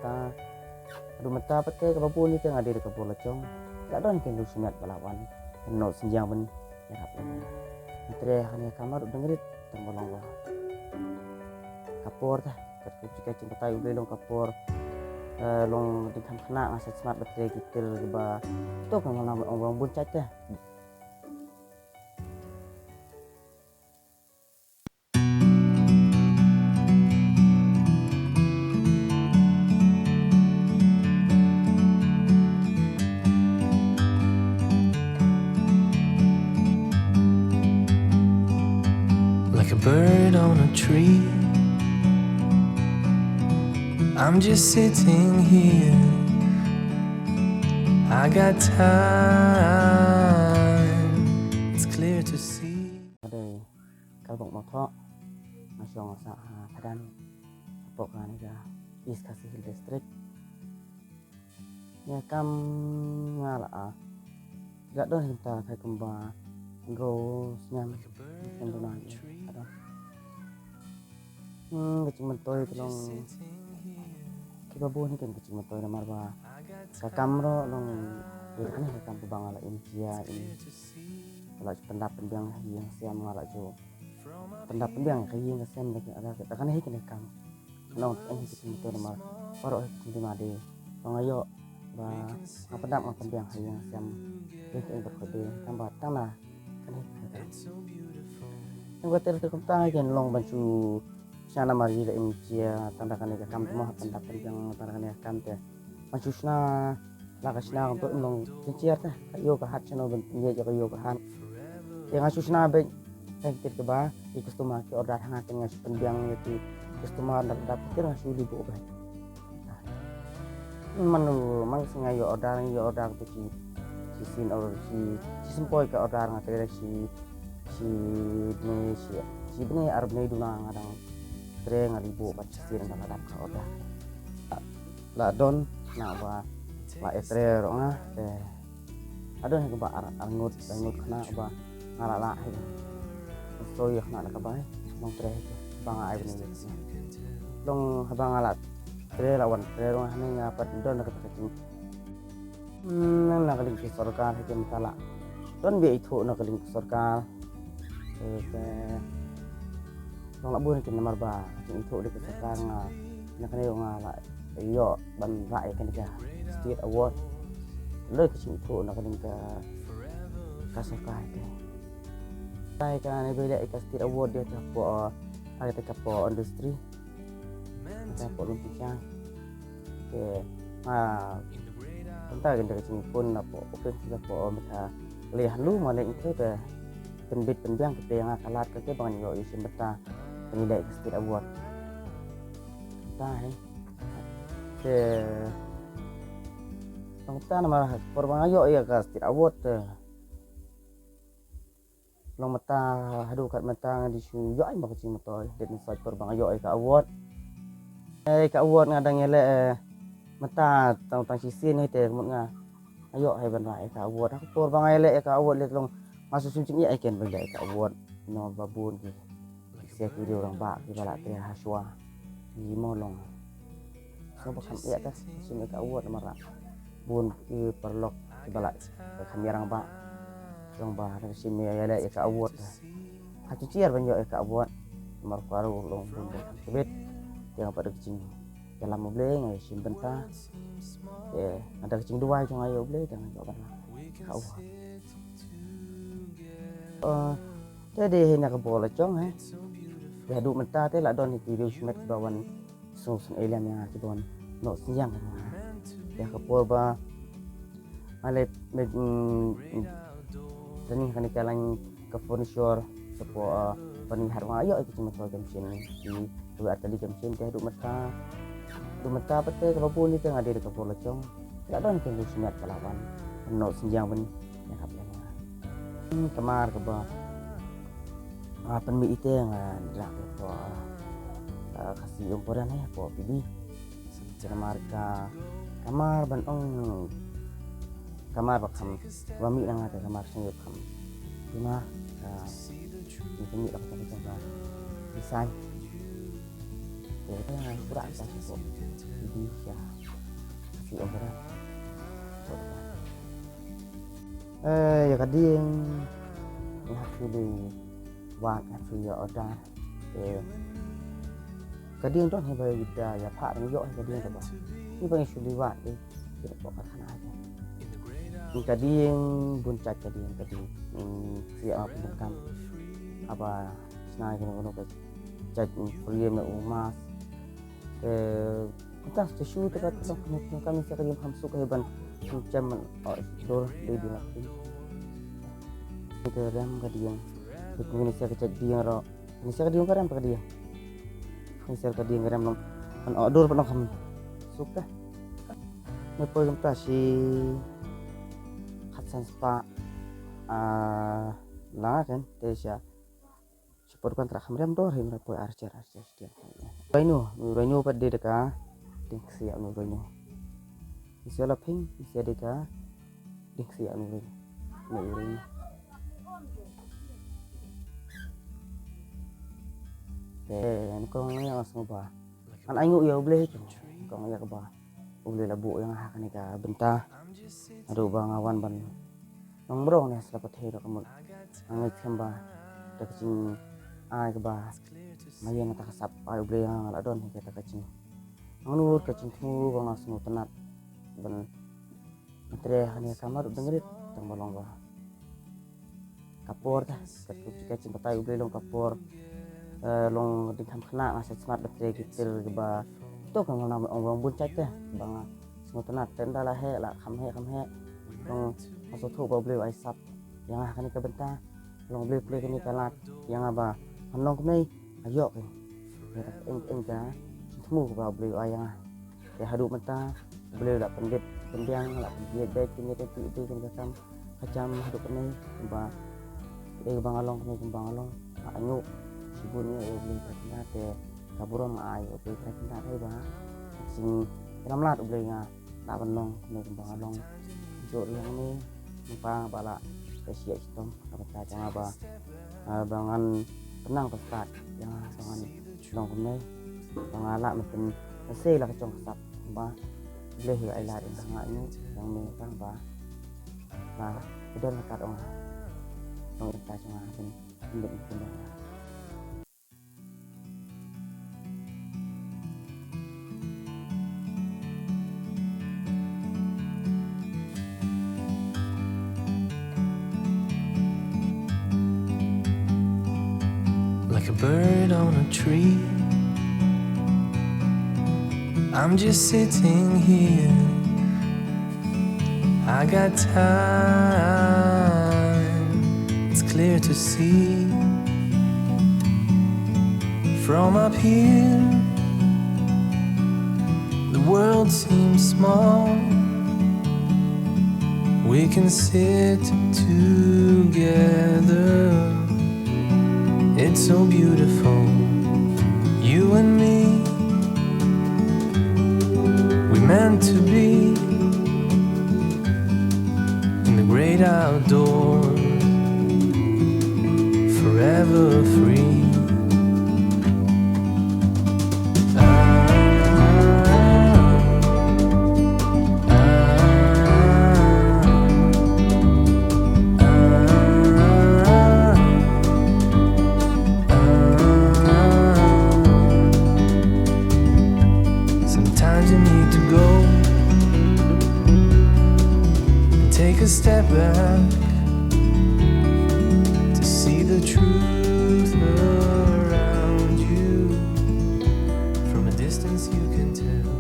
mata adu mata pete kapapun ni tengah diri kapur lecong tak don ken lu sunat balawan no senjang ben yarap lagi entre hanya kamar dengerit tembolong wa kapur tah kat jika cinta tayu belong kapur long di kam kena ngasat smart baterai kitil ba to kan nama orang buncak tah. Like a bird on a tree, I'm just sitting here. I got time, it's clear to see. Ada kalbok motor masyong sa padan apok kan ga East Khasi Hill District ya kam ngala tidak don hinta kai kumba go senyam sendunan ada kecing mentoy tolong kibabu ni kan kecing mentoy namar ba ka kamro long kan ka kam bang ala India ini kalau pendapat yang siam ngala jo pendapat yang kayak siam lagi ada kita kan hikin kam long ini kecing mentoy namar paro di made ngayo ba pendapat yang siam itu berkode tambah tanah kan yang buat terkentang kan long bantu sana mari la India tandakan ka kam mah pendapat yang tandakan kam teh maksudnya lakasna untuk long cincir teh kayo ka hat channel dia jo kayo ka hat yang asusna be tengkit ke ba customer ke order hangat dengan pendiang itu customer dapat kira suli bu ba manu mang sengayo order tu si sin or si sempoy ke order ngatere si ni arab ni duna ngadang tre ngalibu pasti dan dapat ka order la don na ba la etre ronga ada yang ba angut kena ba ngalala he so yo na ka ba mong tre bang ai ni long habang alat tre lawan tre ronga ni ngapat don ka kecing nak kaling सरकार है mutala don bi itu nak kaling सरकार long labun ke nomor ba itu di सरकार nak kene ngala yo ban rai kan ka state award le ke itu nak kaling ka सरकार ke tai kan be le ka state award dia po ada ka po industri ka po lumpiang ke entah kan dari sini pun apa open sudah po mereka lihat lu mana itu ke penbit pendiang kita yang akalat ke bang yo isi beta penilai state award entah ke tangta nama korban ayo ya ke state award long mata hadu kat mata di su yo ai mak cing motor dan sai korban ayo ke award ke award ngadang ele mata tang sisi ni te mut nga ayo hai ban rai ka award aku por bangai le ka award le long masuk suncing ya iken ban ka award no babun ki sia ki orang ba ki bala te haswa ni molong so bakam ya ta sini ka award mara bun ki perlok ki bala ka mirang ba long ba dari sini ya le ka award ha cier ban yo ka award mar paru long bun kebet yang pada kecing dalam mobil ngai simpen ta ada kecing dua trong ayo boleh jangan coba kau jadi hanya ke bola cong ya duk menta te la don video smet bawan sun alien yang aki don no siang ya ke ba ale tani kan kalang ke furniture sepo penihar ayo kecing motor jam di dua tadi jam te duk menta Dumata pete kapapun ni tengah diri kapur lecong tidak don ken lu sunat balawan no senjang ben ya kap lagi kamar ke ba penmi ite ngan dak po kasih umpuran po pibi kamar ka kamar ban ong kamar bakam wami nang ada kamar sing bakam lima di penmi dak ta desain kurang tak cukup jadi ya si ông ra ya kadang you have to do what have to your order kadang tu hanya bagi kita ya pak dengan yo kadang apa ni bagi suli wat ni tidak buat kata aja ni kadang buncak kadang siap bukan apa senang kena ke chat problem nak umas kita sesuatu dekat kami sekali hamsu keheban macam dor di lagi kita ram kadang kita ni sekali chat dia ro ni sekali dia kan pada dia ni sekali dia ram an dor pernah kami suka ni pun kita si khatsan spa lah kan Tesya support kan terak ram dor him pun archer dia Raino pada dekat ding siap nu Raino isialah ping isia dekat ding siap nu Raino ni kau yang langsung bah kan ayu ya boleh tu kau ya ke bah boleh labu yang hak ni ka bentah aduh bang awan ban nongbrong ni selapat hero kamu angai kembah dak cing ai ke bah mayan tak kasap ayo boleh yang ala don kita kacing anur kacing tu bang langsung tenat ben entre hanya kamar dengerit tang bolong bah kapor dah kacing patai boleh long kapor long di kam kena ngasih smart baterai gitu ba tu kan nama orang buncak teh bang semua tenat tenda lah he lah kam he long masuk tu boleh ai sap yang akan ke bentah long boleh kini kalat yang apa long kini ayo kan engka semua ba boleh ai yang ya hadu mentah boleh lah pendiang lah dia kini itu kan kacam hadu kini ba bang along kini bang along anyu sibunnya boleh terkena te kaburam ai boleh terkena hai ba sing ramlat boleh nga tak benong ni kembang along jor yang ni numpang bala siap sistem apa saja apa bangan tenang pesat yang bangan long kene bangala mungkin sei lah kecong sap ba boleh ai la yang sangat ni yang ni kan ba nah udah dekat orang kita cuma ini like a bird on a tree. I'm just sitting here. I got time. It's clear to see from up here. The world seems small. We can sit together. It's so beautiful, you and me. We meant to be in the great outdoors, forever free. Sometimes you need to go and take a step back to see the truth around you. From a distance you can tell